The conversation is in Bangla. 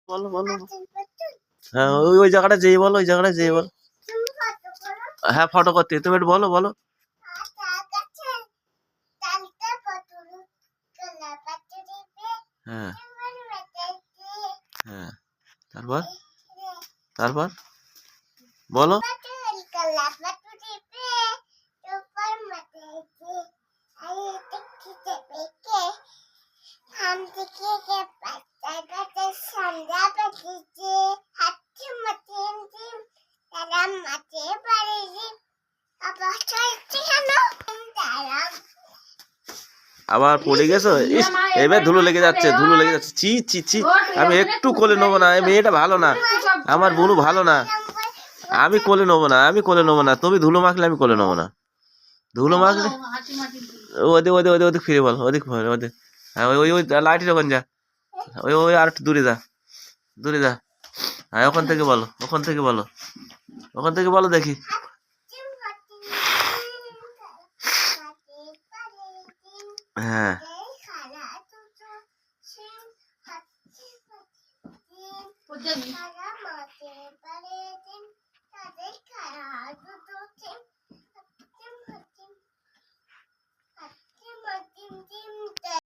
বলো বলো। হ্যাঁ ওই ওই জায়গাটা যেই বলো, ওই জায়গাটা যেই বলো। হ্যাঁ ফটো করতে, তুমি একটু বলো বলো। হ্যাঁ হ্যাঁ তারপর তারপর বলো। আবার পড়ে গেছো? ইস, এবার ধুলো লেগে যাচ্ছে, ধুলো লেগে যাচ্ছে। চি চি চি, আমি একটু কোলে নেবো না, এই মেয়েটা ভালো না, আমার বোনু ভালো না। আমি কোলে নেবো না, আমি কোলে নেবো না, তুমি ধুলো মাখলে আমি কোলে নেবো না। ধুলো মাখলে ওদিক ওদিক ওদিক ওদিক ফিরে বল, ওদিক ওদিক। হ্যাঁ ওই ওই ওই লাইটের ওখানে যা, ওই ওই আর একটু দূরে যা, দূরে যা। হ্যাঁ ওখান থেকে বলো, ওখান থেকে বলো, ওখান থেকে বলো দেখি। হ্যাঁ